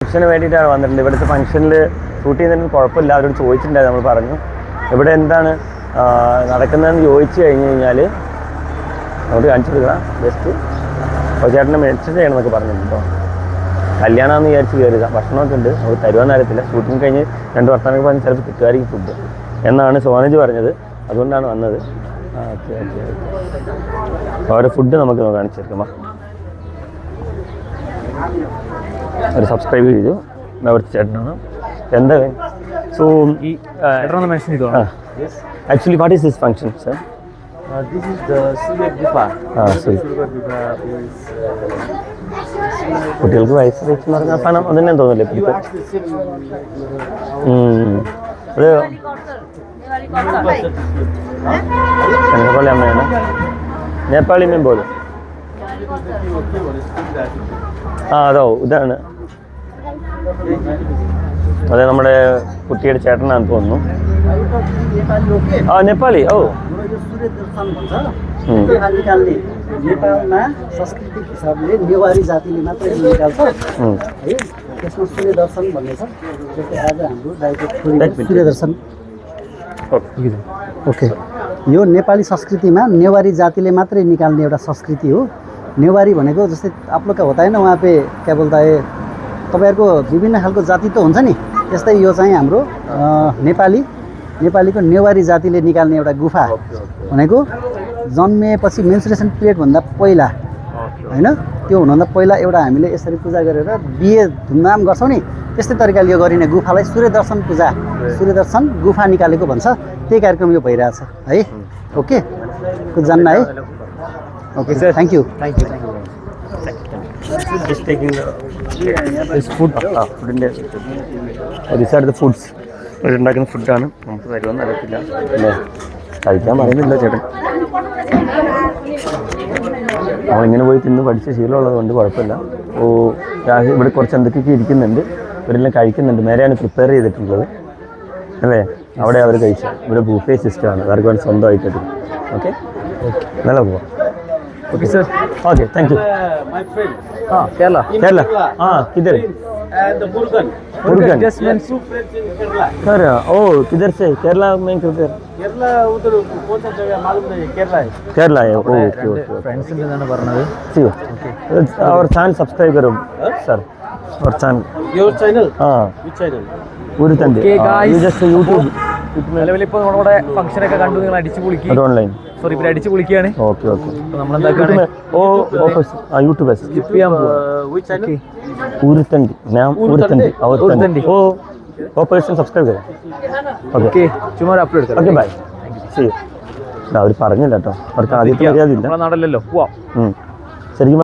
ഫംഗ്ഷന് വേണ്ടിയിട്ടാണ് വന്നിട്ടുണ്ട്. ഇവിടുത്തെ ഫംഗ്ഷനിൽ ഷൂട്ട് ചെയ്യുന്നതിന് കുഴപ്പമില്ല, അവരോട് ചോദിച്ചിട്ടുണ്ടായിരുന്നു. നമ്മൾ പറഞ്ഞു ഇവിടെ എന്താണ് നടക്കുന്നതെന്ന് ചോദിച്ചു കഴിഞ്ഞ് കഴിഞ്ഞാൽ നമുക്ക് കാണിച്ചു കൊടുക്കണം. ജസ്റ്റ് ചേട്ടനെ മെൻഷൻ ചെയ്യണമെന്നൊക്കെ പറഞ്ഞിട്ടുണ്ടോ. കല്യാണമെന്ന് വിചാരിച്ച് കയറുക. ഭക്ഷണമൊക്കെ ഉണ്ട്, നമുക്ക് തരുവാന്ന് അറിയത്തില്ല. ഷൂട്ടിങ് കഴിഞ്ഞ് 2 വർത്തമാനമൊക്കെ പറഞ്ഞ് ചിലപ്പോൾ കിട്ടുമായിരിക്കും ഫുഡ് എന്നാണ് സോനജ് പറഞ്ഞത്. അതുകൊണ്ടാണ് വന്നത്. Okay okay okay. അവരുടെ ഫുഡ് നമുക്ക് കാണിച്ചു കൊടുക്കാം. ഒരു സബ്സ്ക്രൈബ് ചെയ്തു അവിടുത്തെ ചേട്ടനാണ്. എന്താ സോ ഈ മെൻഷൻ ചെയ്തോ. Actually, what is this function, sir? This is the Surya Gufa. Surya Gufa is. കുട്ടികൾക്ക് വയസ്സ് വെച്ച് പറഞ്ഞാൽ പണം അതന്നെ തോന്നില്ലേ ഇപ്പോഴത്തെ. അത് പോലെ അമ്മയാണ്. നേപ്പാളി മീൻ പോലും. അതോ ഇതാണ്. അതെ, നമ്മുടെ കുട്ടിയുടെ ചേട്ടനാണെന്ന് തോന്നുന്നു. नेपाली हो सूर्य दर्शन भन्छ। निकाल्ने नेपालमा सांस्कृतिक हिसाबले नेवारी जातिले मात्रै निकाल्छ है। त्यसमा सूर्य दर्शन भन्ने छ। जस्तै आज हाम्रो दाइको छोरीको सूर्य दर्शन। ओके, यो नेपाली संस्कृतिमा नेवारी जातिले मात्रै निकाल्ने एउटा संस्कृति हो। नेवारी भनेको जस्तै आप लोग का होता है ना, वहाँ पे क्या बोलता है, तपाईँहरूको विभिन्न खालको जाति त हुन्छ नि, त्यस्तै यो चाहिँ हाम्रो नेपालीको नेवारी जातिले निकाल्ने एउटा गुफा भनेको जन्मिएपछि मेन्सुरेसन पिरियडभन्दा पहिला होइन, त्यो हुनुभन्दा पहिला एउटा हामीले यसरी पूजा गरेर बिहे धुमधाम गर्छौँ नि, त्यस्तै तरिकाले यो गरिने गुफालाई सूर्य दर्शन पूजा, सूर्य दर्शन गुफा निकालेको भन्छ। त्यही कार्यक्रम यो भइरहेछ है। ओके, कुछ जान्न है। Okay sir, thank you. Just taking this food. These are the foods. ഉണ്ടാക്കുന്ന ഫുഡാണ്. നമുക്ക് തരുമെന്ന് അറിയത്തില്ല അല്ലേ, കഴിക്കാൻ പറയുന്നില്ല ചേട്ടൻ. നമ്മളിങ്ങനെ പോയി തിന്ന് പഠിച്ച ശീലമുള്ളത് കൊണ്ട് കുഴപ്പമില്ല. ഇവിടെ കുറച്ച് എന്തൊക്കെയൊക്കെ ഇരിക്കുന്നുണ്ട്, ഇവരെല്ലാം കഴിക്കുന്നുണ്ട്. നേരെയാണ് പ്രിപ്പയർ ചെയ്തിട്ടുള്ളത് അല്ലേ. അവിടെ അവർ കഴിച്ച ഇവിടെ ബൂഫേ സിസ്റ്റമാണ്, അവർക്ക് വേണ്ടി സ്വന്തമായിട്ട് എടുക്കും. ഓക്കെ ഓക്കെ, നല്ല പോവാം. Okay sir, okay, thank you. My friend. Kerala Kerala किधर है? Murugan Just meant two friends in Kerala. Sir किधर से? केरला में किधर? Kerala उधर कौन सा जगह मालूम नहीं, केरला है। केरला है। ओके ओके, ഫ്രണ്ട്സ് ഉണ്ടെന്നാണ് പറഞ്ഞത്. ठीक है, और चैनल सब्सक्राइब करो सर, और channel Your channel? Which channel? ഒരു തന്റെ ജസ്റ്റ് യൂട്യൂബ്. നിലവിൽ ഇപ്പോൾ നമ്മുടെ ഫംഗ്ഷൻ ഒക്കെ കണ്ടു, നിങ്ങൾ അടിച്ചു പൊളിക്കുക. ഓൺലൈൻ സോറി, ഇവർ അടിച്ചു പൊളിക്കുകയാണ്. ഓക്കെ ഓക്കെ, നമ്മളെന്താക്കാണ് യൂട്യൂബ് സ്കിപ്പ് ചെയ്യാൻ ഒരു തണ്ടി നാം ഒരു തണ്ടി അവർ തണ്ടി ഓ പേഴ്സൺ സബ്സ്ക്രൈബ് ചെയ്യാം. ഓക്കെ, ചുമ്മാ അപ്ലോഡ് എടുക്കാം. Okay, bye. ശരി. അവർ പറഞ്ഞില്ല കേട്ടോ, അവർക്ക് ആദ്യത്തെ മര്യാദയില്ല. നമ്മളെ നാടല്ലല്ലോ. ശരിക്കും